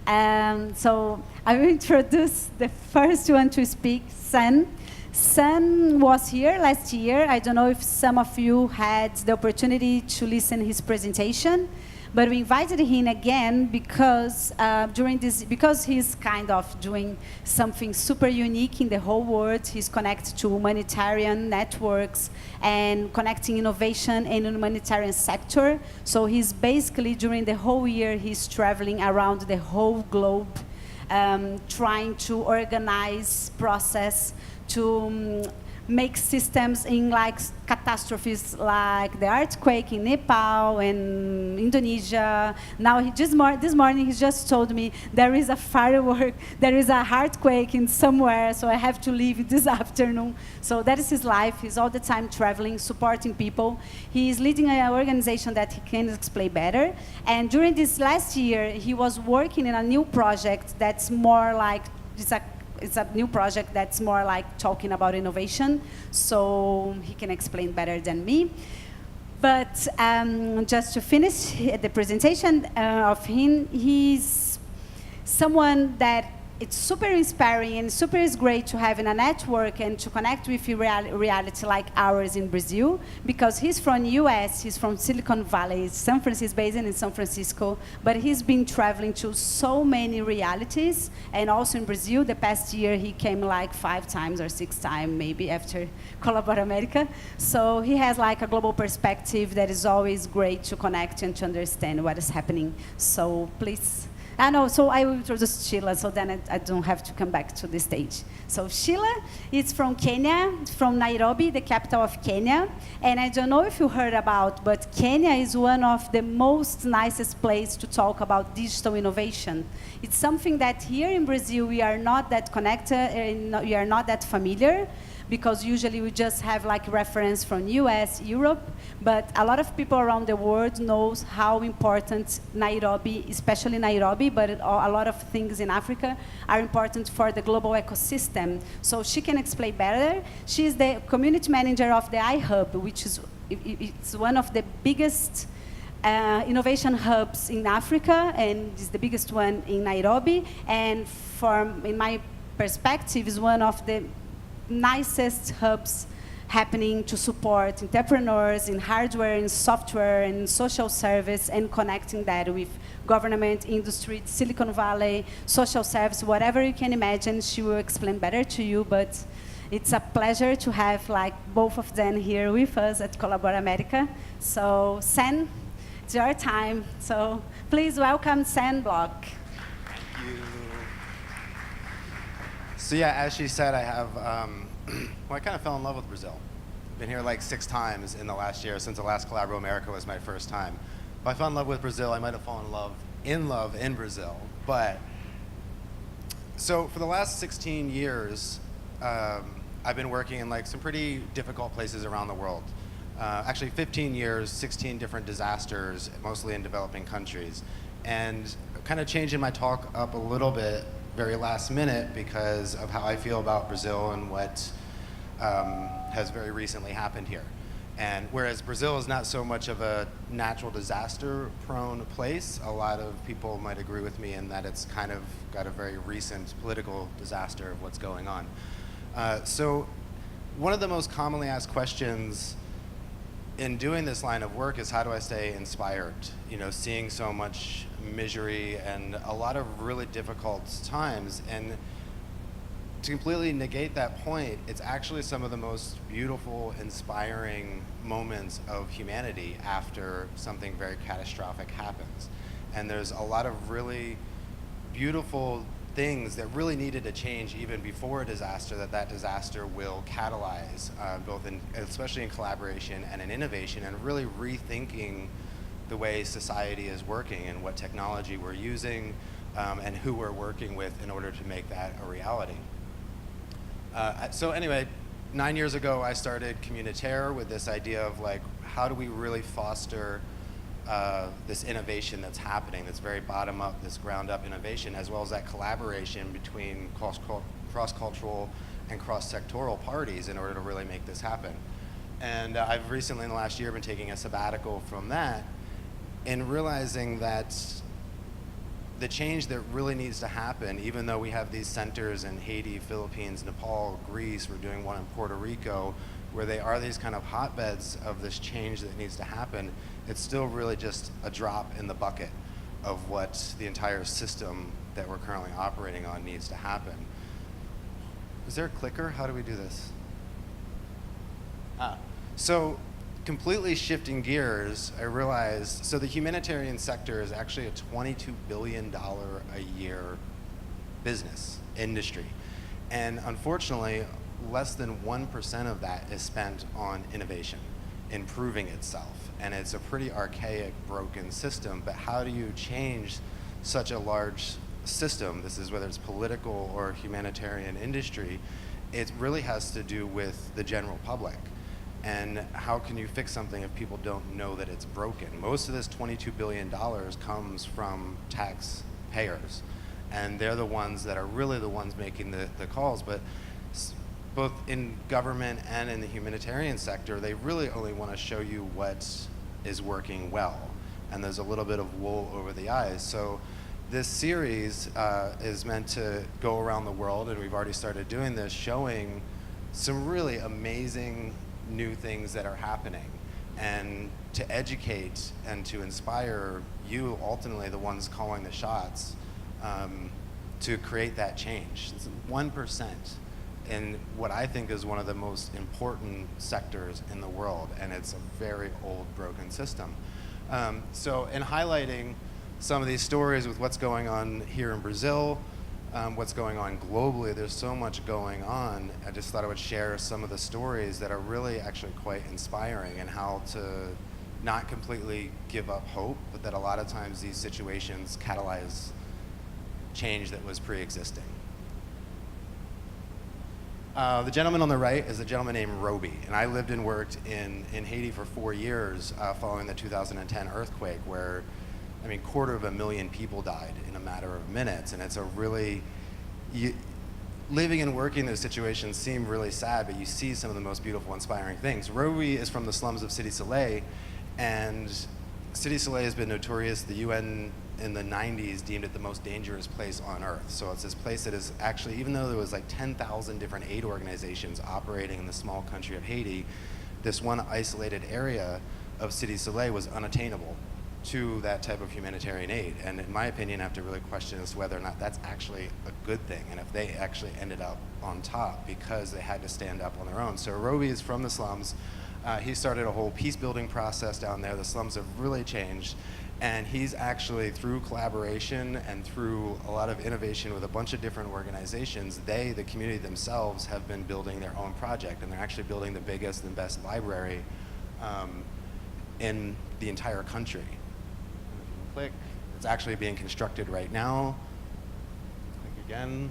So I will introduce the first one to speak, Sen. Sen was here last year. I don't know if some of you had the opportunity to listen his presentation, but we invited him again because because he's kind of doing something super unique in the whole world. He's connected to humanitarian networks and connecting innovation and humanitarian sector. So he's basically, during the whole year, he's traveling around the whole globe, trying to organize process to make systems in like catastrophes like the earthquake in Nepal and Indonesia. Now this morning he just told me there is a firework, there is a earthquake in somewhere, so I have to leave this afternoon. So that is his life. He's all the time traveling, supporting people. He is leading an organization that he can explain better. And during this last year, he was working in a new project that's more like, it's a new project that's more like talking about innovation, so he can explain better than me. But just to finish the presentation of him, he's someone that it's super inspiring and super is great to have in a network and to connect with reality like ours in Brazil, because he's from US, he's from Silicon Valley, San Francisco, based in San Francisco, but he's been traveling to so many realities, and also in Brazil, the past year he came like 5 times or 6 times maybe after ColaborAmerica. So he has like a global perspective that is always great to connect and to understand what is happening. So please. So I will introduce Sheilah, so then I don't have to come back to the stage. So Sheilah is from Kenya, from Nairobi, the capital of Kenya. And I don't know if you heard about, but Kenya is one of the most nicest places to talk about digital innovation. It's something that here in Brazil we are not that connected, we are not that familiar, because usually we just have like reference from US, Europe, but a lot of people around the world knows how important Nairobi, especially Nairobi, but a lot of things in Africa are important for the global ecosystem. So she can explain better. She's the community manager of the iHub, which is it's one of the biggest innovation hubs in Africa, and is the biggest one in Nairobi. And in my perspective, is one of the nicest hubs happening to support entrepreneurs in hardware, in software, and social service, and connecting that with government, industry, Silicon Valley, social service, whatever you can imagine. She will explain better to you, but it's a pleasure to have like both of them here with us at ColaborAmerica. So Sen, it's your time. So please welcome Sen Bloch. Thank you. So yeah, as she said, I have, I kind of fell in love with Brazil. Been here like 6 times in the last year, since the last ColaborAmerica was my first time. If I fell in love with Brazil, I might have fallen in love in Brazil. But, so for the last 16 years, I've been working in like some pretty difficult places around the world. Actually 15 years, 16 different disasters, mostly in developing countries. And kind of changing my talk up a little bit very last minute because of how I feel about Brazil and what has very recently happened here. And whereas Brazil is not so much of a natural disaster prone place, a lot of people might agree with me in that it's kind of got a very recent political disaster of what's going on. So one of the most commonly asked questions in doing this line of work is, how do I stay inspired? You know, seeing so much misery and a lot of really difficult times. And to completely negate that point, it's actually some of the most beautiful, inspiring moments of humanity after something very catastrophic happens. And there's a lot of really beautiful things that really needed to change even before a disaster, that disaster will catalyze, especially in collaboration and in innovation, and really rethinking the way society is working and what technology we're using and who we're working with in order to make that a reality. So anyway, 9 years ago I started Comunitaire with this idea of like, how do we really foster this innovation that's happening, that's very bottom-up, this ground-up innovation, as well as that collaboration between cross-cultural and cross-sectoral parties in order to really make this happen. And I've recently, in the last year, been taking a sabbatical from that and realizing that the change that really needs to happen, even though we have these centers in Haiti, Philippines, Nepal, Greece, we're doing one in Puerto Rico, where they are these kind of hotbeds of this change that needs to happen, it's still really just a drop in the bucket of what the entire system that we're currently operating on needs to happen. Is there a clicker? How do we do this? So completely shifting gears, I realized, so the humanitarian sector is actually a $22 billion a year business, industry. And unfortunately, less than 1% of that is spent on innovation, improving itself. And it's a pretty archaic, broken system, but how do you change such a large system? This is whether it's political or humanitarian industry. It really has to do with the general public. And how can you fix something if people don't know that it's broken? Most of this $22 billion comes from taxpayers. And they're the ones that are really the ones making the calls. But both in government and in the humanitarian sector, they really only want to show you what is working well. And there's a little bit of wool over the eyes. So this series is meant to go around the world, and we've already started doing this, showing some really amazing new things that are happening, and to educate and to inspire you, ultimately the ones calling the shots, to create that change. It's 1% in what I think is one of the most important sectors in the world, and it's a very old, broken system. So in highlighting some of these stories with what's going on here in Brazil, what's going on globally, there's so much going on. I just thought I would share some of the stories that are really actually quite inspiring, and how to not completely give up hope, but that a lot of times these situations catalyze change that was pre-existing. The gentleman on the right is a gentleman named Roby, and I lived and worked in Haiti for 4 years following the 2010 earthquake, where, I mean, 250,000 people died in a matter of minutes, and it's a really, living and working in those situations seem really sad, but you see some of the most beautiful, inspiring things. Roby is from the slums of Cité Soleil, and Cité Soleil has been notorious. The UN in the 90s deemed it the most dangerous place on earth. So it's this place that is actually, even though there was like 10,000 different aid organizations operating in the small country of Haiti, this one isolated area of Cité Soleil was unattainable to that type of humanitarian aid. And in my opinion, I have to really question as to whether or not that's actually a good thing, and if they actually ended up on top because they had to stand up on their own. So Roby is from the slums. He started a whole peace building process down there. The slums have really changed. And he's actually, through collaboration and through a lot of innovation with a bunch of different organizations, they, the community themselves, have been building their own project, and they're actually building the biggest and best library in the entire country. Click. It's actually being constructed right now. Click again.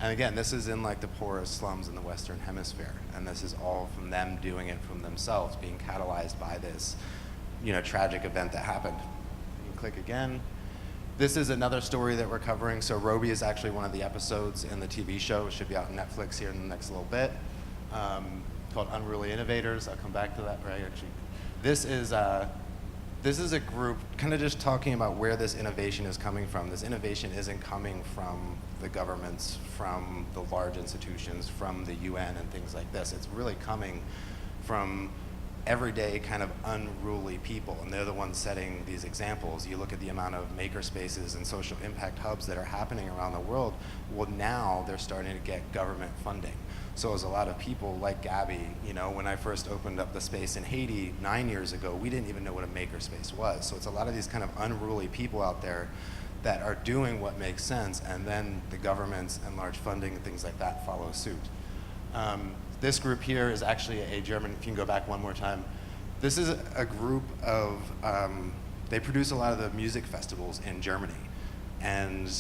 And again, this is in like the poorest slums in the Western Hemisphere, and this is all from them doing it from themselves, being catalyzed by this, tragic event that happened. You can click again. This is another story that we're covering. So Roby is actually one of the episodes in the TV show. It should be out on Netflix here in the next little bit, called Unruly Innovators. I'll come back to that, right? Actually, this is a group kind of just talking about where this innovation is coming from. This innovation isn't coming from the governments, from the large institutions, from the UN and things like this. It's really coming from everyday kind of unruly people, and they're the ones setting these examples. You look at the amount of maker spaces and social impact hubs that are happening around the world. Well, now they're starting to get government funding. So as a lot of people like Gabby, when I first opened up the space in Haiti 9 years ago, we didn't even know what a makerspace was. So it's a lot of these kind of unruly people out there that are doing what makes sense, and then the governments and large funding and things like that follow suit. This group here is actually a German, if you can go back one more time. This is a group of, they produce a lot of the music festivals in Germany, and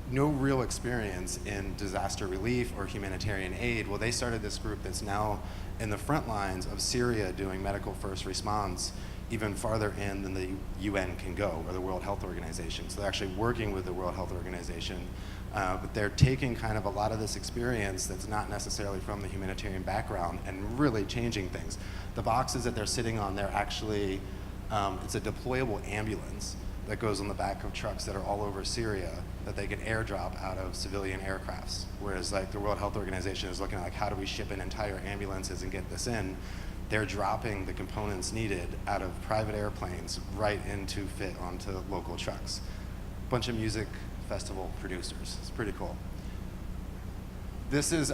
no real experience in disaster relief or humanitarian aid. Well, they started this group that's now in the front lines of Syria doing medical first response, even farther in than the UN can go, or the World Health Organization. So they're actually working with the World Health Organization, but they're taking kind of a lot of this experience that's not necessarily from the humanitarian background and really changing things. The boxes that they're sitting on, they're actually, it's a deployable ambulance that goes on the back of trucks that are all over Syria that they can airdrop out of civilian aircrafts. Whereas like the World Health Organization is looking at like how do we ship in entire ambulances and get this in, they're dropping the components needed out of private airplanes right into fit onto local trucks. Bunch of music festival producers. It's pretty cool. This is,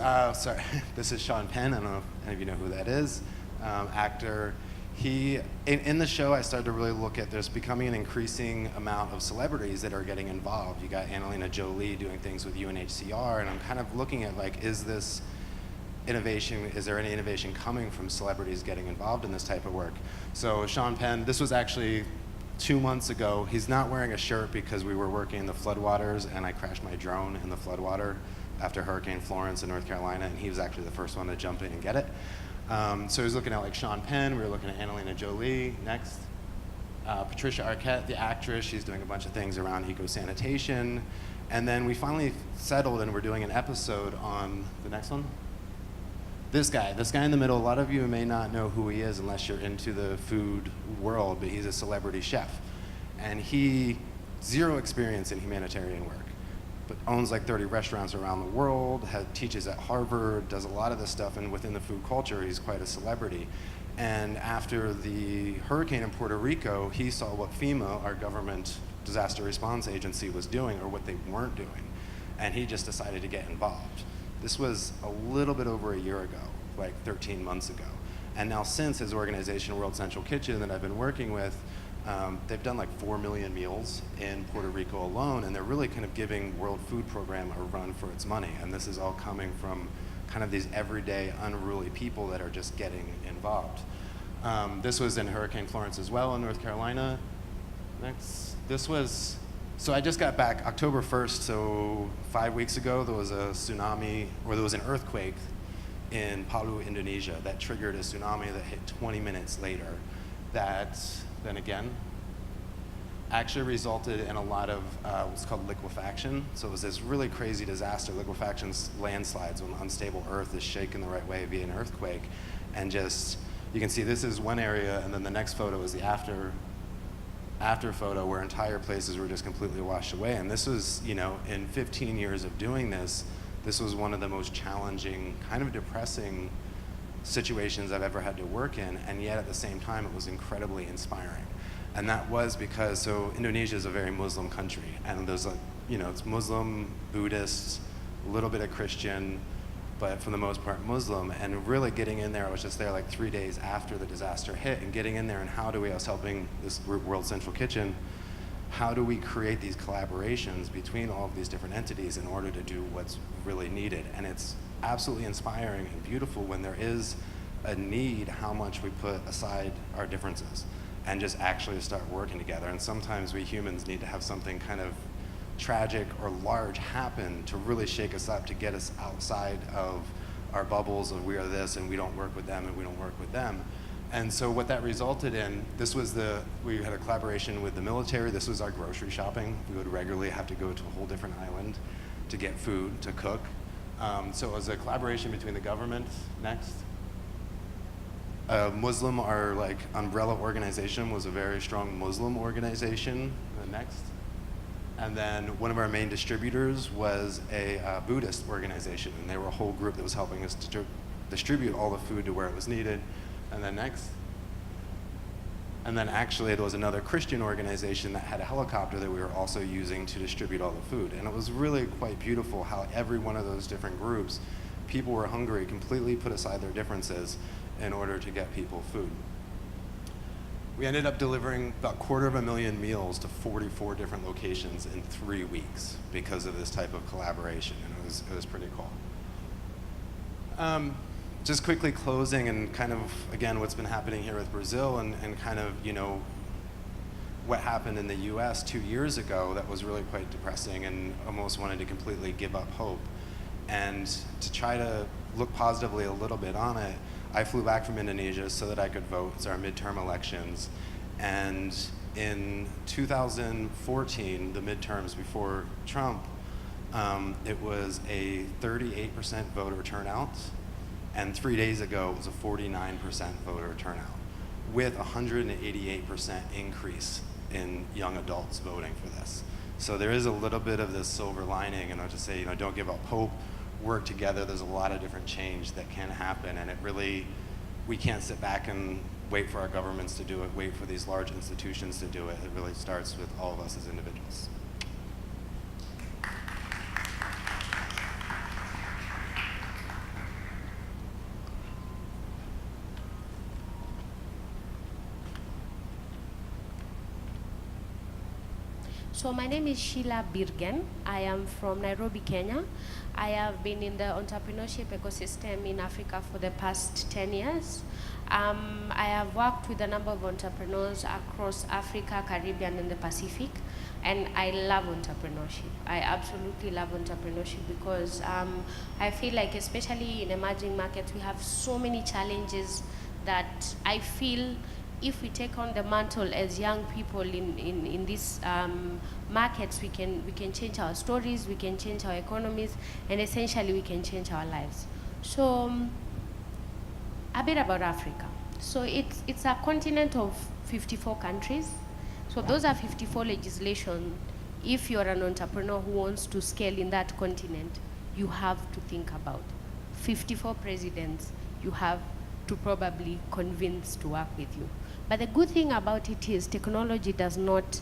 this is Sean Penn. I don't know if any of you know who that is. Actor. He, in the show, I started to really look at there's becoming an increasing amount of celebrities that are getting involved. You got Angelina Jolie doing things with UNHCR, and I'm kind of looking at like, is this innovation, is there any innovation coming from celebrities getting involved in this type of work? So Sean Penn, this was actually 2 months ago. He's not wearing a shirt because we were working in the floodwaters and I crashed my drone in the floodwater after Hurricane Florence in North Carolina, and he was actually the first one to jump in and get it. So he was looking at like Sean Penn, we were looking at Angelina Jolie, next. Patricia Arquette, the actress, she's doing a bunch of things around eco-sanitation. And then we finally settled and we're doing an episode on, the next one? This guy in the middle, a lot of you may not know who he is unless you're into the food world, but he's a celebrity chef. And he, zero experience in humanitarian work, but owns like 30 restaurants around the world, teaches at Harvard, does a lot of this stuff, and within the food culture, he's quite a celebrity. And after the hurricane in Puerto Rico, he saw what FEMA, our government disaster response agency, was doing, or what they weren't doing. And he just decided to get involved. This was a little bit over a year ago, like 13 months ago. And now since his organization, World Central Kitchen, that I've been working with, they've done like 4 million meals in Puerto Rico alone, and they're really kind of giving World Food Program a run for its money. And this is all coming from kind of these everyday unruly people that are just getting involved. This was in Hurricane Florence as well in North Carolina. Next, this was, so I just got back October 1st, so 5 weeks ago, there was a tsunami, or there was an earthquake in Palu, Indonesia, that triggered a tsunami that hit 20 minutes later. That, then again, actually resulted in a lot of what's called liquefaction. So it was this really crazy disaster. Liquefaction's landslides when unstable earth is shaken the right way via an earthquake. And just, you can see this is one area, and then the next photo is the after photo where entire places were just completely washed away. And this was, you know, in 15 years of doing this, this was one of the most challenging, kind of depressing situations I've ever had to work in, and yet at the same time it was incredibly inspiring. And that was because, so Indonesia is a very Muslim country, and there's a, you know, it's Muslim, Buddhist, a little bit of Christian, but for the most part Muslim. And really getting in there, I was just there like 3 days after the disaster hit, and getting in there and how do we, I was helping this group, World Central Kitchen, how do we create these collaborations between all of these different entities in order to do what's really needed? And it's absolutely inspiring and beautiful when there is a need, how much we put aside our differences and just actually start working together. And sometimes we humans need to have something kind of tragic or large happen to really shake us up, to get us outside of our bubbles of we are this and we don't work with them and we don't work with them. And so what that resulted in, this was we had a collaboration with the military. This was our grocery shopping. We would regularly have to go to a whole different island to get food, to cook. So it was a collaboration between the government, next. Muslim, our like umbrella organization was a very strong Muslim organization, next. And then one of our main distributors was a Buddhist organization, and they were a whole group that was helping us to distribute all the food to where it was needed. And then next. And then actually there was another Christian organization that had a helicopter that we were also using to distribute all the food. And it was really quite beautiful how every one of those different groups, people were hungry, completely put aside their differences in order to get people food. We ended up delivering about 250,000 meals to 44 different locations in 3 weeks because of this type of collaboration, and it was pretty cool. Just quickly closing and kind of, again, what's been happening here with Brazil and kind of, you know, what happened in the US 2 years ago that was really quite depressing and almost wanted to completely give up hope. And to try to look positively a little bit on it, I flew back from Indonesia so that I could vote. It's our midterm elections. And in 2014, the midterms before Trump, it was a 38% voter turnout. And 3 days ago, it was a 49% voter turnout with a 188% increase in young adults voting for this. So there is a little bit of this silver lining, and I'll just say, don't give up hope, work together. There's a lot of different change that can happen, and we can't sit back and wait for our governments to do it, wait for these large institutions to do it. It really starts with all of us as individuals. So my name is Sheilah Birgen. I am from Nairobi, Kenya. I have been in the entrepreneurship ecosystem in Africa for the past 10 years. I have worked with a number of entrepreneurs across Africa, Caribbean, and the Pacific. And I love entrepreneurship. I absolutely love entrepreneurship because I feel like, especially in emerging markets, we have so many challenges that I feel if we take on the mantle as young people in these markets, we can change our stories, we can change our economies, and essentially we can change our lives. So a bit about Africa. So it's a continent of 54 countries. So those are 54 legislation. If you're an entrepreneur who wants to scale in that continent, you have to think about 54 presidents you have to probably convince to work with you. But the good thing about it is technology does not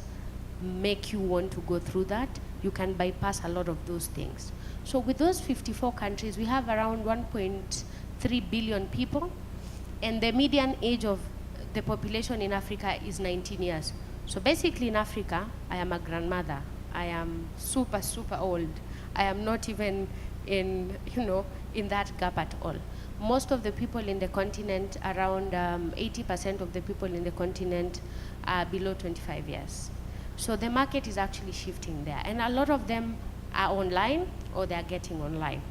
make you want to go through that. You can bypass a lot of those things. So with those 54 countries, we have around 1.3 billion people, and the median age of the population in Africa is 19 years. So basically in Africa, I am a grandmother. I am super, super old. I am not even in that gap at all. Most of the people in the continent, around 80% of the people in the continent are below 25 years. So the market is actually shifting there. And a lot of them are online or they're getting online.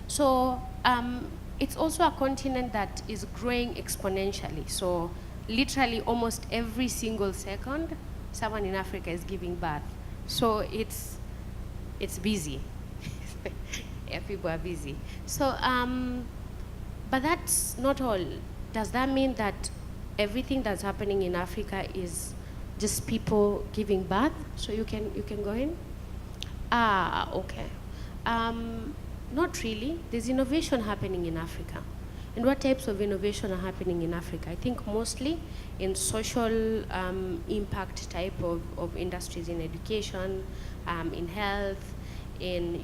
So it's also a continent that is growing exponentially. So literally almost every single second, someone in Africa is giving birth. So it's busy. Yeah, people are busy. So, but that's not all. Does that mean that everything that's happening in Africa is just people giving birth? So you can go in? Okay. Not really. There's innovation happening in Africa. And what types of innovation are happening in Africa? I think mostly in social impact type of industries, in education, in health, in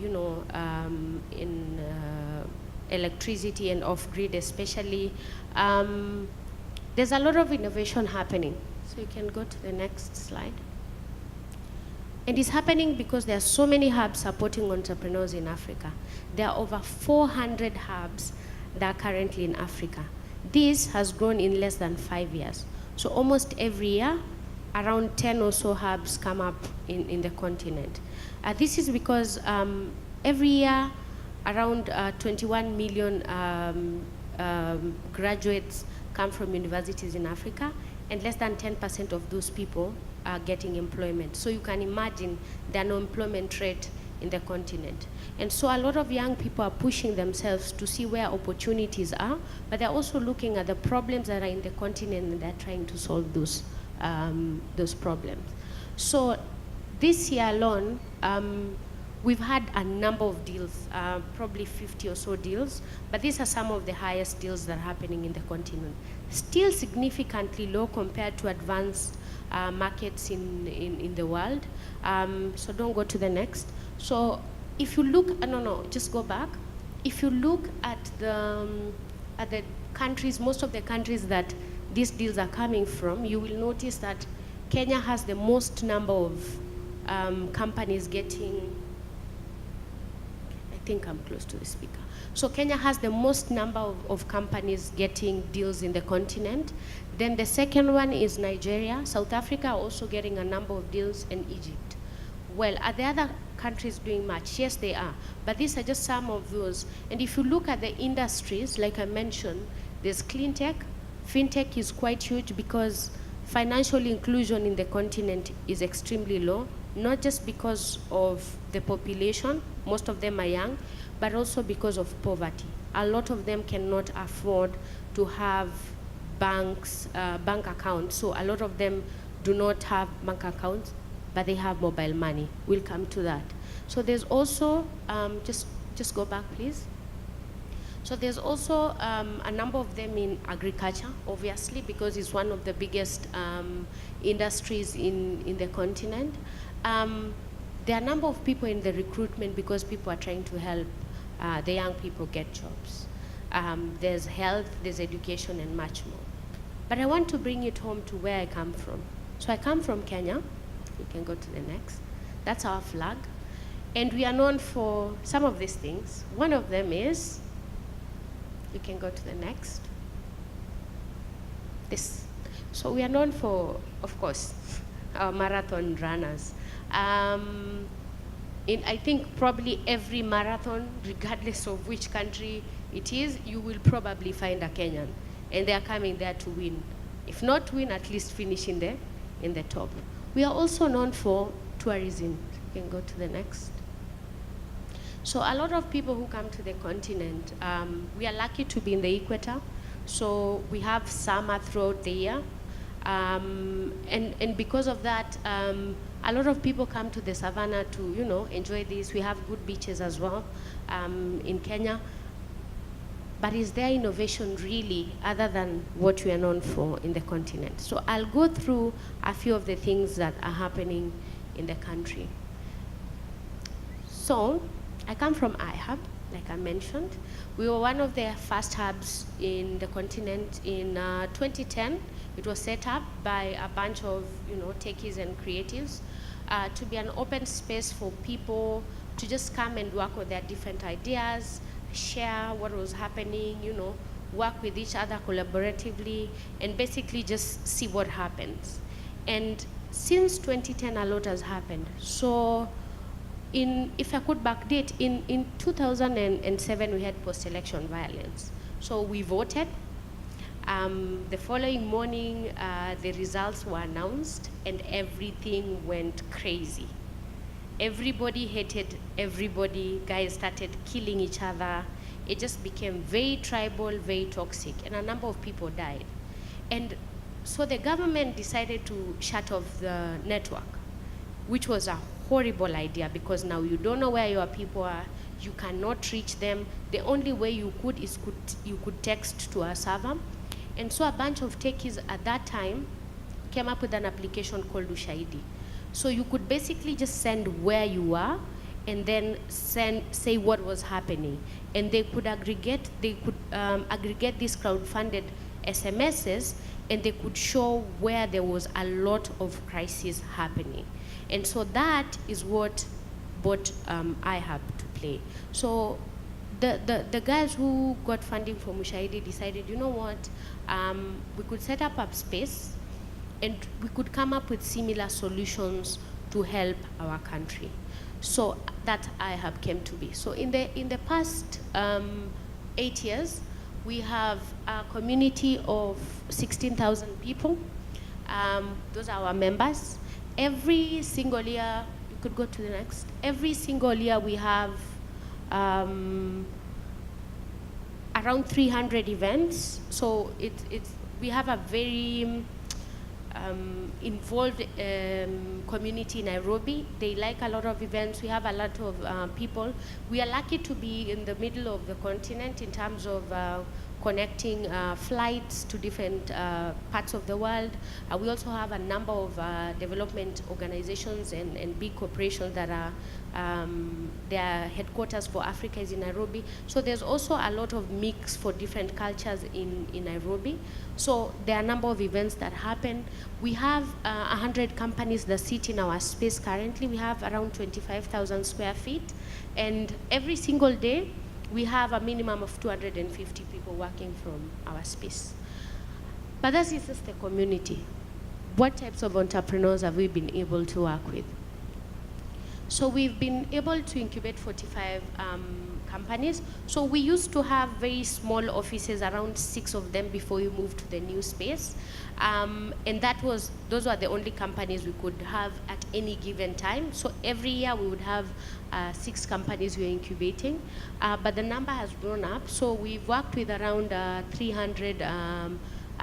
electricity and off-grid especially. There's a lot of innovation happening. So you can go to the next slide. And it's happening because there are so many hubs supporting entrepreneurs in Africa. There are over 400 hubs that are currently in Africa. This has grown in less than 5 years. So almost every year, around 10 or so hubs come up in the continent. This is because every year, around 21 million graduates come from universities in Africa, and less than 10% of those people are getting employment. So you can imagine the unemployment rate in the continent. And so a lot of young people are pushing themselves to see where opportunities are, but they're also looking at the problems that are in the continent and they're trying to solve those problems. So this year alone, we've had a number of deals, probably 50 or so deals, but these are some of the highest deals that are happening in the continent. Still significantly low compared to advanced markets in the world. So don't go to the next. So if you look, just go back. If you look at the countries, most of the countries that these deals are coming from, you will notice that Kenya has the most number of companies getting, I think I'm close to the speaker. So Kenya has the most number of companies getting deals in the continent. Then the second one is Nigeria. South Africa are also getting a number of deals, and Egypt. Well, are the other countries doing much? Yes, they are. But these are just some of those. And if you look at the industries, like I mentioned, there's clean tech. Fintech is quite huge because financial inclusion in the continent is extremely low, not just because of the population, most of them are young, but also because of poverty. A lot of them cannot afford to have bank accounts, so a lot of them do not have bank accounts, but they have mobile money. We'll come to that. So there's also, just go back, please. So there's also a number of them in agriculture, obviously, because it's one of the biggest industries in the continent. There are a number of people in the recruitment because people are trying to help the young people get jobs. There's health, there's education, and much more. But I want to bring it home to where I come from. So I come from Kenya. You can go to the next. That's our flag. And we are known for some of these things. One of them is, you can go to the next. This. So we are known for, of course, our marathon runners. In, I think, probably every marathon, regardless of which country it is, you will probably find a Kenyan. And they are coming there to win. If not win, at least finish in the top. We are also known for tourism. You can go to the next. So a lot of people who come to the continent, we are lucky to be in the equator. So we have summer throughout the year. And because of that, a lot of people come to the savannah to, enjoy this. We have good beaches as well in Kenya. But is there innovation really other than what we are known for in the continent? So I'll go through a few of the things that are happening in the country. So I come from iHub, like I mentioned. We were one of the first hubs in the continent in 2010. It was set up by a bunch of techies and creatives to be an open space for people to just come and work on their different ideas, share what was happening, work with each other collaboratively, and basically just see what happens. And since 2010, a lot has happened. So if I could backdate, in 2007, we had post-election violence. So we voted. The following morning, the results were announced, and everything went crazy. Everybody hated everybody. Guys started killing each other. It just became very tribal, very toxic, and a number of people died. And so the government decided to shut off the network, which was a horrible idea because now you don't know where your people are. You cannot reach them. The only way you could is you could text to a server. And so a bunch of techies at that time came up with an application called Ushahidi. So you could basically just send where you are and then say what was happening. And they could aggregate these crowd-funded SMSs, and they could show where there was a lot of crisis happening. And so that is what brought iHub to play. So the guys who got funding from Ushahidi decided, you know what, we could set up a space and we could come up with similar solutions to help our country. So that iHub came to be. So in the past 8 years, we have a community of 16,000 people. Those are our members. Every single year, you could go to the next. Every single year we have around 300 events. So we have a very involved community in Nairobi. They like a lot of events. We have a lot of people. We are lucky to be in the middle of the continent in terms of connecting flights to different parts of the world. We also have a number of development organizations and big corporations that are their headquarters for Africa is in Nairobi. So there's also a lot of mix for different cultures in Nairobi. So there are a number of events that happen. We have 100 companies that sit in our space currently. We have around 25,000 square feet. And every single day, we have a minimum of 250 people working from our space. But that is just the community. What types of entrepreneurs have we been able to work with? So we've been able to incubate 45 companies. So we used to have very small offices, around 6 of them before we moved to the new space. And those were the only companies we could have at any given time. So every year we would have 6 companies we were incubating. But the number has grown up. So we've worked with around 300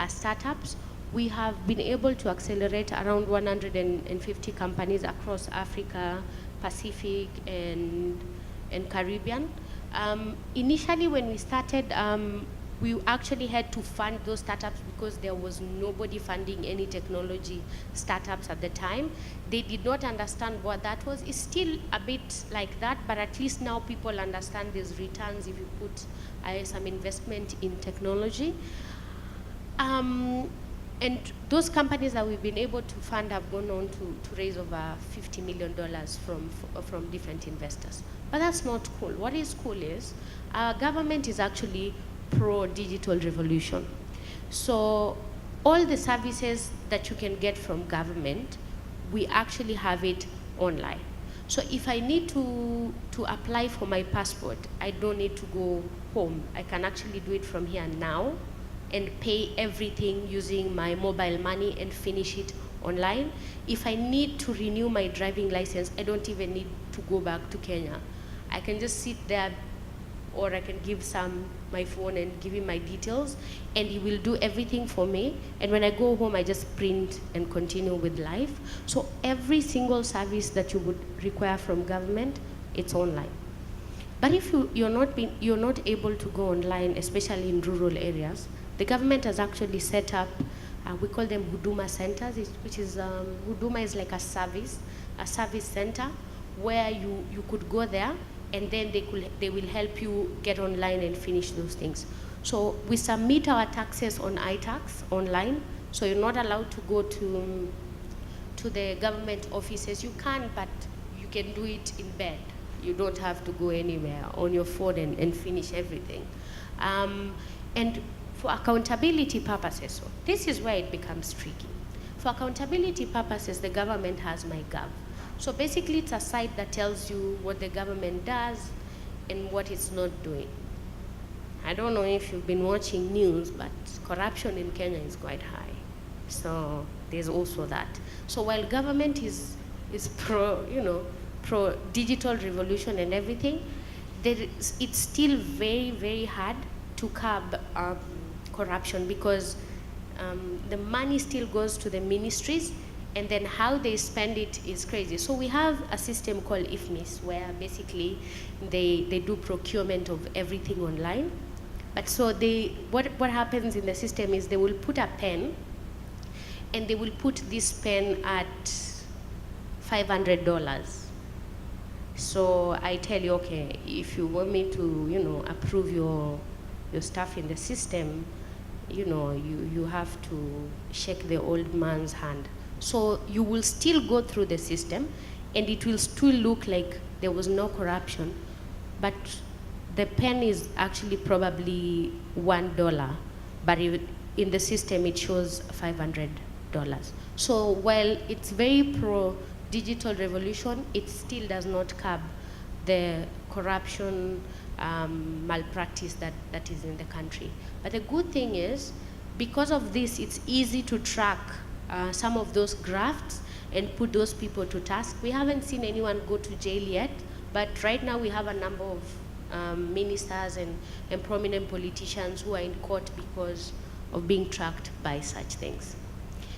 startups. we have been able to accelerate around 150 companies across Africa, Pacific, and Caribbean. Initially, when we started, we actually had to fund those startups because there was nobody funding any technology startups at the time. They did not understand what that was. It's still a bit like that, but at least now people understand there's returns if you put some investment in technology. And those companies that we've been able to fund have gone on to raise over $50 million from different investors. But that's not cool. What is cool is our government is actually pro-digital revolution. So all the services that you can get from government, we actually have it online. So if I need to apply for my passport, I don't need to go home. I can actually do it from here now and pay everything using my mobile money and finish it online. If I need to renew my driving license, I don't even need to go back to Kenya. I can just sit there, or I can give Sam my phone and give him my details, and he will do everything for me. And when I go home, I just print and continue with life. So every single service that you would require from government, it's online. But if you're not able to go online, especially in rural areas, the government has actually set up, we call them Huduma centers, which is, Huduma is like a service center where you could go there, and then they will help you get online and finish those things. So we submit our taxes on iTax online, so you're not allowed to go to the government offices. You can, but you can do it in bed. You don't have to go anywhere on your phone and finish everything. And for accountability purposes, so this is where it becomes tricky. For accountability purposes, the government has MyGov. So basically, it's a site that tells you what the government does and what it's not doing. I don't know if you've been watching news, but corruption in Kenya is quite high. So there's also that. So while government is pro digital revolution and everything, it's still very, very hard to curb corruption, because the money still goes to the ministries, and then how they spend it is crazy. So we have a system called IFMIS, where basically they do procurement of everything online. But so what happens in the system is they will put a pen, and they will put this pen at $500. So I tell you, okay, if you want me to, approve your stuff in the system, you have to shake the old man's hand. So you will still go through the system, and it will still look like there was no corruption, but the pen is actually probably $1, but in the system it shows $500. So while it's very pro-digital revolution, it still does not curb the corruption malpractice that is in the country. But the good thing is, because of this, it's easy to track some of those grafts and put those people to task. We haven't seen anyone go to jail yet, but right now we have a number of ministers and prominent politicians who are in court because of being tracked by such things.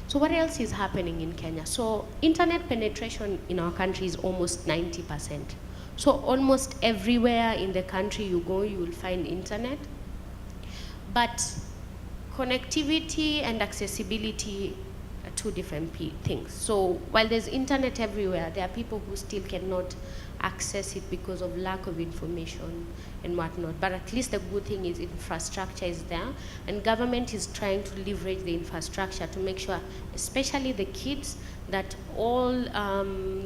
So what else is happening in Kenya? So internet penetration in our country is almost 90%. So almost everywhere in the country you go, you will find internet. But connectivity and accessibility are two different things. So while there's internet everywhere, there are people who still cannot access it because of lack of information and whatnot. But at least the good thing is infrastructure is there, and government is trying to leverage the infrastructure to make sure, especially the kids, that all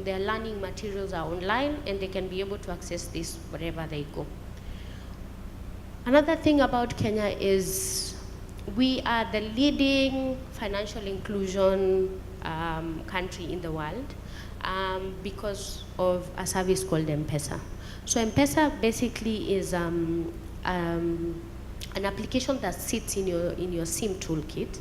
their learning materials are online and they can be able to access this wherever they go. Another thing about Kenya is we are the leading financial inclusion country in the world because of a service called M-Pesa. So M-Pesa basically is an application that sits in your SIM toolkit,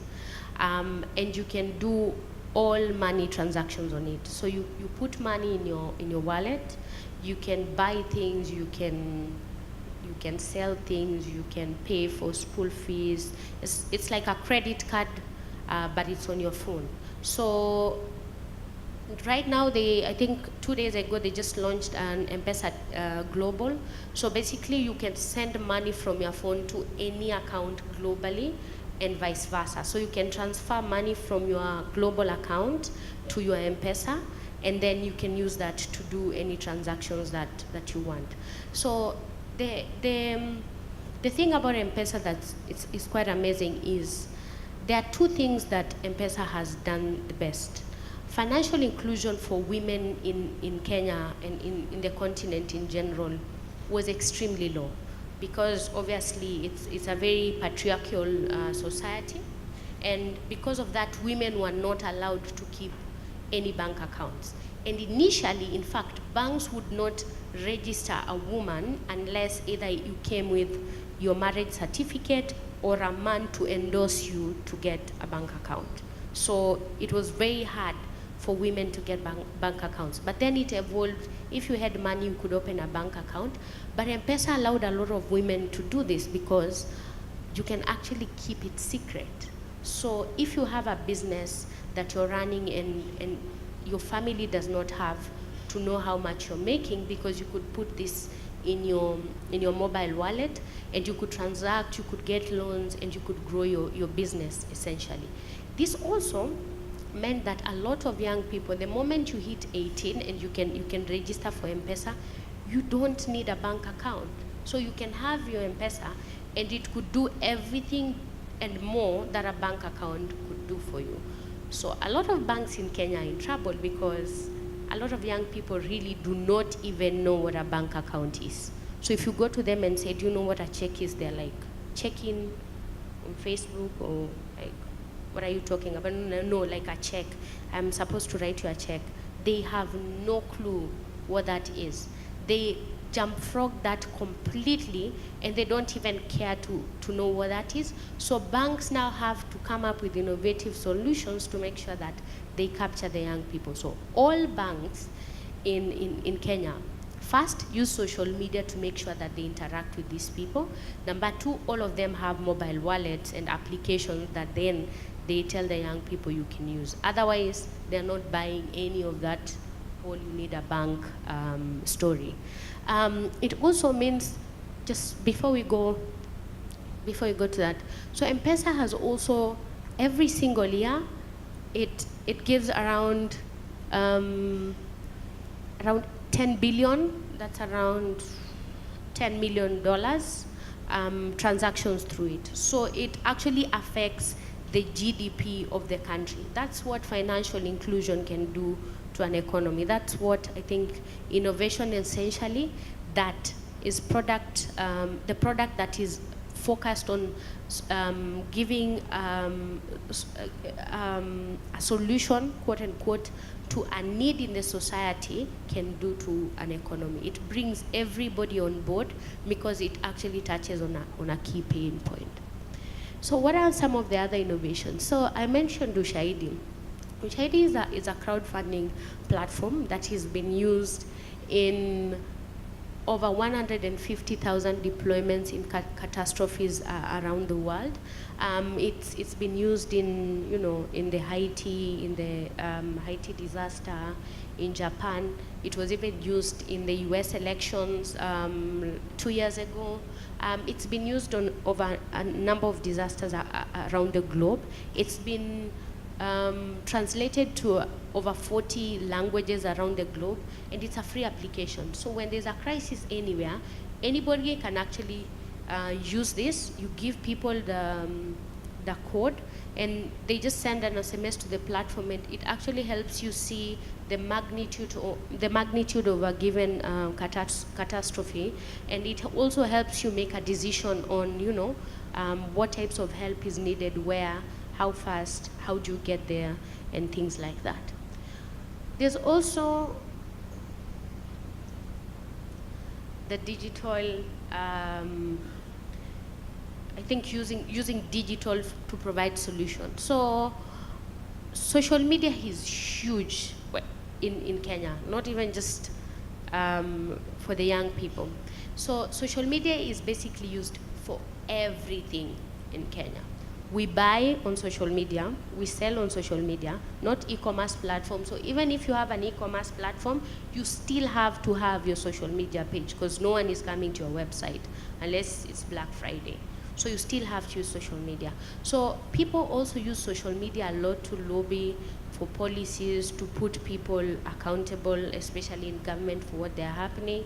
and you can do all money transactions on it. So you put money in your wallet, you can buy things, you can sell things, you can pay for school fees. It's like a credit card but it's on your phone. So right now, I think 2 days ago, they just launched an M-Pesa Global. So basically, you can send money from your phone to any account globally and vice versa. So you can transfer money from your global account to your M-Pesa, and then you can use that to do any transactions that you want. So the thing about M-Pesa that is quite amazing is there are two things that M-Pesa has done the best. Financial inclusion for women in Kenya and in the continent in general was extremely low, because obviously it's a very patriarchal society, and because of that, women were not allowed to keep any bank accounts. And initially, in fact, banks would not register a woman unless either you came with your marriage certificate or a man to endorse you to get a bank account. So it was very hard for women to get bank accounts. But then it evolved. If you had money, you could open a bank account. But M-Pesa allowed a lot of women to do this because you can actually keep it secret. So if you have a business that you're running and your family does not have to know how much you're making, because you could put this in your mobile wallet, and you could transact, you could get loans, and you could grow your business essentially. This also meant that a lot of young people, the moment you hit 18 and you can register for M-Pesa, you don't need a bank account. So you can have your M-Pesa and it could do everything and more that a bank account could do for you. So a lot of banks in Kenya are in trouble because a lot of young people really do not even know what a bank account is. So if you go to them and say, do you know what a check is? They're like, check in on Facebook, or like, what are you talking about? No, like a check. I'm supposed to write you a check. They have no clue what that is. They jump frog that completely, and they don't even care to know what that is. So banks now have to come up with innovative solutions to make sure that they capture the young people. So all banks in Kenya, first, use social media to make sure that they interact with these people. Number two, all of them have mobile wallets and applications that then they tell the young people you can use. Otherwise, they're not buying any of that whole you need a bank story. It also means, just before we go to that, so M-Pesa has also, every single year, it gives around 10 billion, that's around $10 million transactions through it. So it actually affects the GDP of the country. That's what financial inclusion can do to an economy. That's what I think innovation essentially, that is the product that is focused on giving a solution, quote unquote, to a need in the society can do to an economy. It brings everybody on board because it actually touches on a key pain point. So what are some of the other innovations? So I mentioned Ushahidi. Ushahidi is a crowdfunding platform that has been used in over 150,000 deployments in catastrophes around the world. It's been used in the Haiti disaster, in Japan. It was even used in the U.S. elections 2 years ago. It's been used on over a number of disasters around the globe. It's been translated to over 40 languages around the globe, and it's a free application. So when there's a crisis anywhere, anybody can actually use this. You give people the code, and they just send an SMS to the platform, and it actually helps you see the magnitude of a given catastrophe, and it also helps you make a decision on what types of help is needed, where, how fast, how do you get there, and things like that. There's also the digital, I think using digital to provide solutions. So social media is huge in Kenya, not even just for the young people. So social media is basically used for everything in Kenya. We buy on social media, we sell on social media, not e-commerce platforms. So even if you have an e-commerce platform, you still have to have your social media page because no one is coming to your website unless it's Black Friday. So you still have to use social media. So people also use social media a lot to lobby for policies, to put people accountable, especially in government for what they're happening,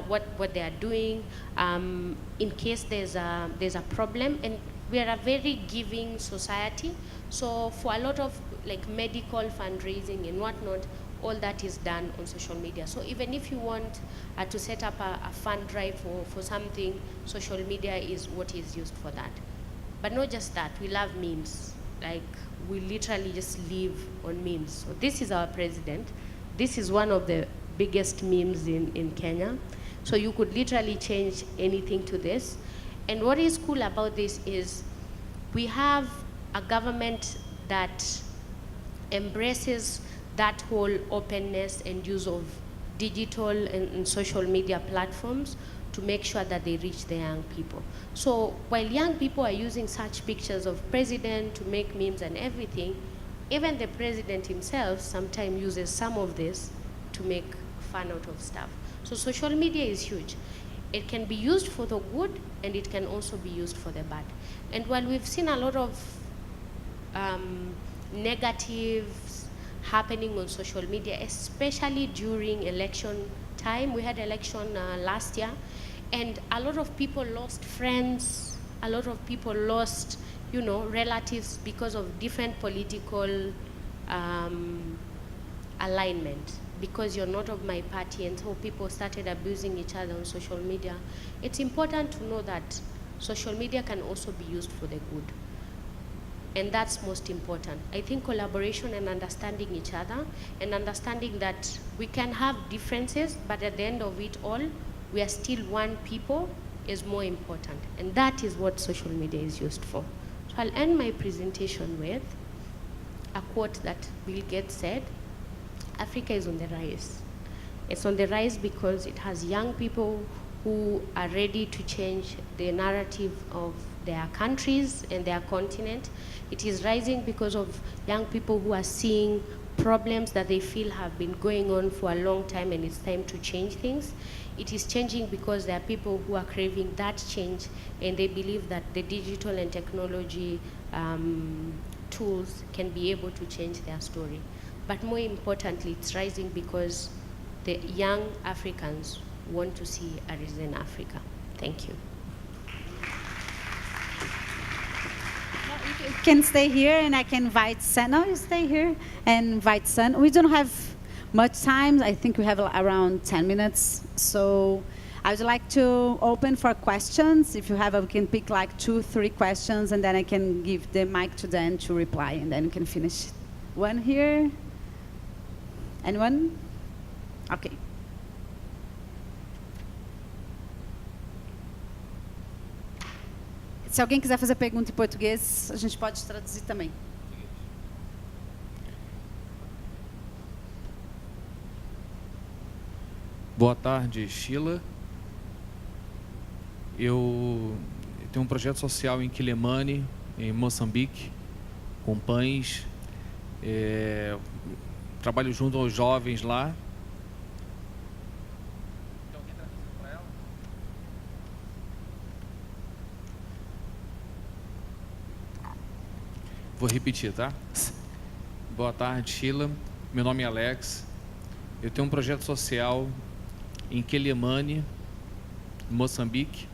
what they are doing, in case there's a problem. And we are a very giving society. So for a lot of like medical fundraising and whatnot, all that is done on social media. So even if you want to set up a fund drive for something, social media is what is used for that. But not just that, we love memes. Like, we literally just live on memes. So this is our president. This is one of the biggest memes in Kenya. So you could literally change anything to this. And what is cool about this is we have a government that embraces that whole openness and use of digital and social media platforms to make sure that they reach the young people. So while young people are using such pictures of president to make memes and everything, even the president himself sometimes uses some of this to make fun out of stuff. So social media is huge. It can be used for the good and it can also be used for the bad. And while we've seen a lot of negatives happening on social media, especially during election time, we had election last year, and a lot of people lost friends, a lot of people lost, relatives because of different political alignment. Because you're not of my party, and so people started abusing each other on social media. It's important to know that social media can also be used for the good. And that's most important. I think collaboration and understanding each other and understanding that we can have differences, but at the end of it all, we are still one people is more important. And that is what social media is used for. So I'll end my presentation with a quote that Bill Gates said: Africa is on the rise. It's on the rise because it has young people who are ready to change the narrative of their countries and their continent. It is rising because of young people who are seeing problems that they feel have been going on for a long time and it's time to change things. It is changing because there are people who are craving that change and they believe that the digital and technology tools can be able to change their story. But more importantly, it's rising because the young Africans want to see a risen Africa. Thank you. You can stay here, and I can invite Sen. No, you stay here and invite Sen. We don't have much time. I think we have around 10 minutes. So I would like to open for questions. If you have, we can pick like 2-3 questions, and then I can give the mic to Dan to reply, and then we can finish. One here. Anyone? Okay. Se alguém quiser fazer pergunta em português, a gente pode traduzir também. Boa tarde, Sheilah. Eu tenho um projeto social em Quilemane, em Moçambique, com pães. Trabalho junto aos jovens lá. Vou repetir, tá? Boa tarde, Sheilah. Meu nome é Alex. Eu tenho um projeto social em Quilemane, Moçambique,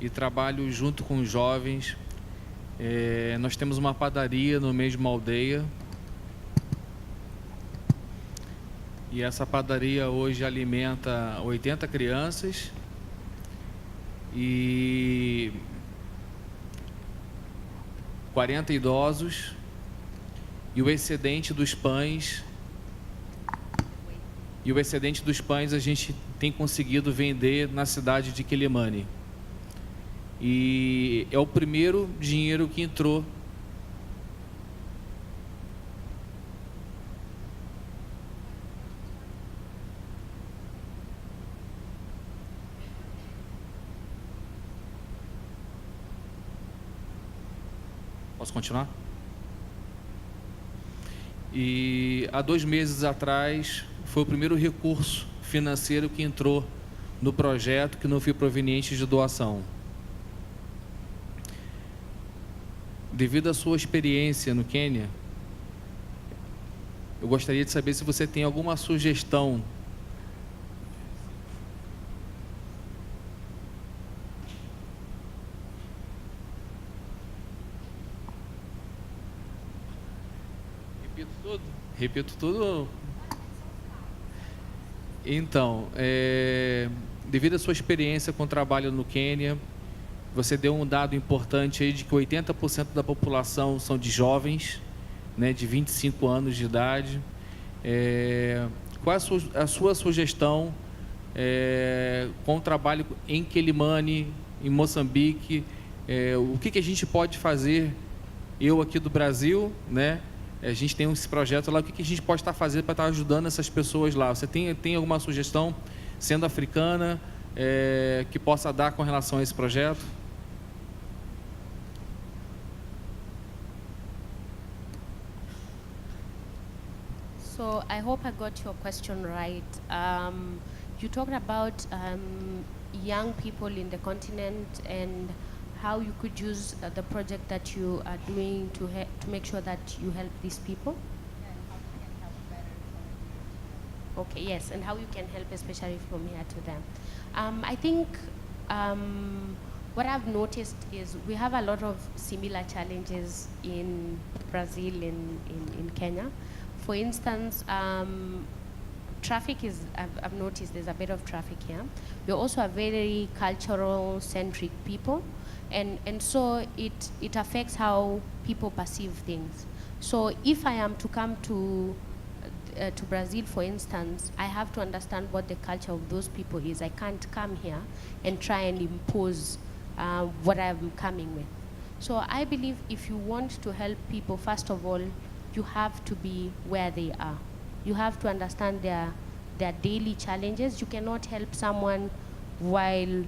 e trabalho junto com os jovens. Nós temos uma padaria no meio de uma aldeia. E essa padaria hoje alimenta 80 crianças e 40 idosos, e o excedente dos pães a gente tem conseguido vender na cidade de Quilemane. E é o primeiro dinheiro que entrou Posso continuar? E há 2 meses atrás foi o primeiro recurso financeiro que entrou no projeto, que não foi proveniente de doação. Devido à sua experiência no Quênia, eu gostaria de saber se você tem alguma sugestão Repito tudo? Então, devido à sua experiência com o trabalho no Quênia, você deu um dado importante aí de que 80% da população são de jovens, né, de 25 anos de idade. Qual é a sua sugestão com o trabalho em Quelimane, em Moçambique? O que a gente pode fazer, eu aqui do Brasil, né? A gente tem esse projeto lá, o que a gente pode estar fazendo para estar ajudando essas pessoas lá? Você tem alguma sugestão, sendo africana, que possa dar com relação a esse projeto? So I hope I got your question right. You talked about young people in the continent and how you could use the project that you are doing to make sure that you help these people? Okay, yes, and how you can help, especially from here to them. I think what I've noticed is we have a lot of similar challenges in Brazil and in Kenya. For instance, traffic is, I've noticed there's a bit of traffic here. We're also a very cultural-centric people. And so it affects how people perceive things. So if I am to come to Brazil, for instance, I have to understand what the culture of those people is. I can't come here and try and impose what I'm coming with. So I believe if you want to help people, first of all, you have to be where they are. You have to understand their daily challenges. You cannot help someone while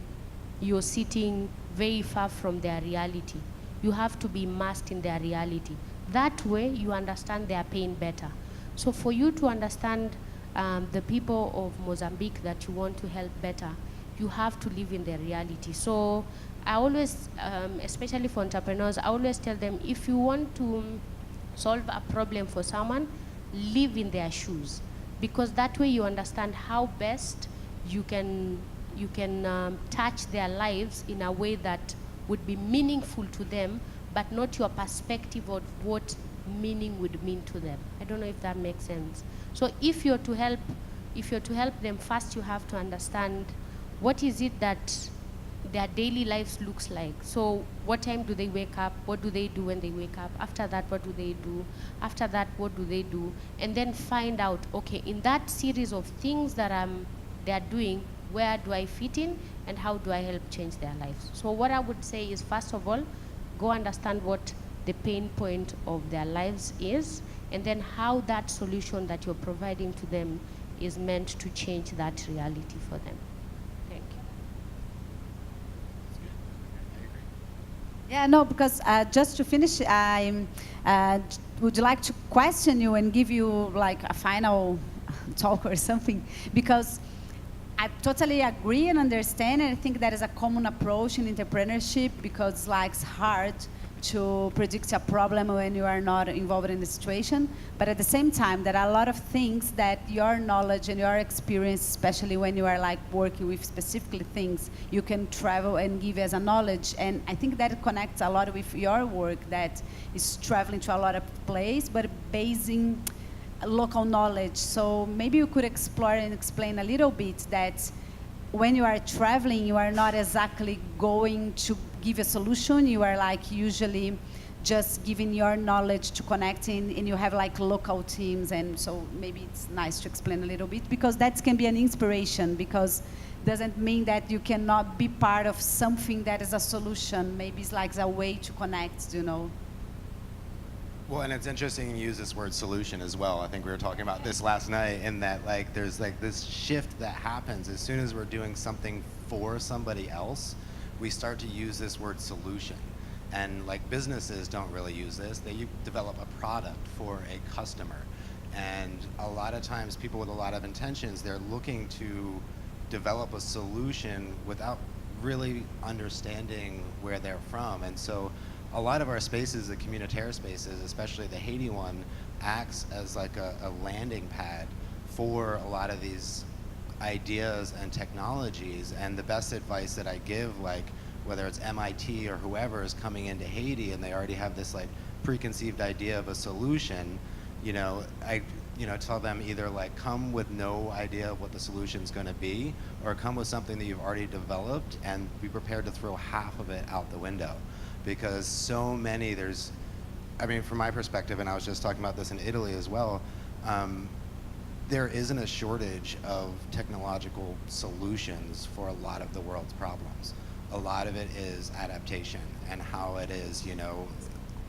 you're sitting very far from their reality. You have to be immersed in their reality. That way, you understand their pain better. So for you to understand the people of Mozambique that you want to help better, you have to live in their reality. So I always, especially for entrepreneurs, I always tell them, if you want to solve a problem for someone, live in their shoes. Because that way you understand how best you can touch their lives in a way that would be meaningful to them, but not your perspective of what meaning would mean to them. I don't know if that makes sense. So if you're to help them, first you have to understand what is it that their daily lives looks like. So what time do they wake up? What do they do when they wake up? After that, what do they do? After that, what do they do? And then find out, okay, in that series of things that they're doing, where do I fit in and how do I help change their lives? So what I would say is, first of all, go understand what the pain point of their lives is, and then how that solution that you're providing to them is meant to change that reality for them. Thank you. Yeah, no, because just to finish, I would like to question you and give you like a final talk or something, because I totally agree and understand, and I think that is a common approach in entrepreneurship, because like it's hard to predict a problem when you are not involved in the situation. But at the same time, there are a lot of things that your knowledge and your experience, especially when you are like working with specific things, you can travel and give as a knowledge. And I think that connects a lot with your work, that is traveling to a lot of places, but basing local knowledge. So maybe you could explore and explain a little bit that when you are traveling, you are not exactly going to give a solution. You are like usually just giving your knowledge to connecting, and you have like local teams. And so maybe it's nice to explain a little bit, because that can be an inspiration, because doesn't mean that you cannot be part of something that is a solution. Maybe it's like a way to connect, you know. Well, and it's interesting you use this word solution as well. I think we were talking about this last night, in that like there's like this shift that happens as soon as we're doing something for somebody else, we start to use this word solution. And like businesses don't really use this. They develop a product for a customer. And a lot of times people with a lot of intentions, they're looking to develop a solution without really understanding where they're from. And so a lot of our spaces, the communitaire spaces, especially the Haiti one, acts as like a landing pad for a lot of these ideas and technologies. And the best advice that I give, like whether it's MIT or whoever is coming into Haiti and they already have this like preconceived idea of a solution, I tell them either like come with no idea of what the solution's going to be, or come with something that you've already developed and be prepared to throw half of it out the window. Because so many, from my perspective, and I was just talking about this in Italy as well, there isn't a shortage of technological solutions for a lot of the world's problems. A lot of it is adaptation and how it is,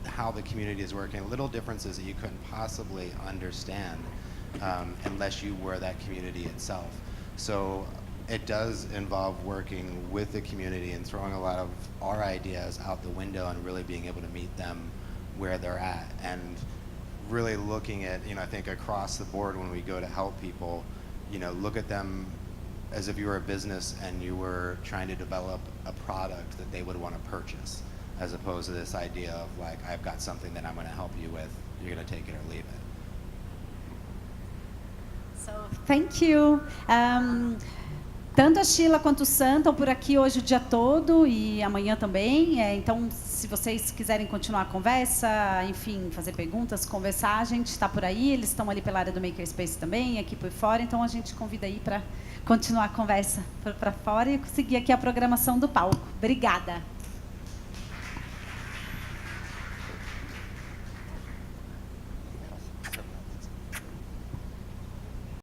how the community is working, little differences that you couldn't possibly understand unless you were that community itself. So it does involve working with the community and throwing a lot of our ideas out the window and really being able to meet them where they're at, and really looking at, I think across the board when we go to help people, look at them as if you were a business and you were trying to develop a product that they would want to purchase, as opposed to this idea of like, I've got something that I'm going to help you with, you're going to take it or leave it. So, thank you. Tanto a Sheilah quanto o Sam estão por aqui hoje o dia todo e amanhã também. Então, se vocês quiserem continuar a conversa, enfim, fazer perguntas, conversar, a gente está por aí. Eles estão ali pela área do Makerspace também, aqui por fora. Então, a gente convida aí para continuar a conversa para fora e seguir aqui a programação do palco. Obrigada.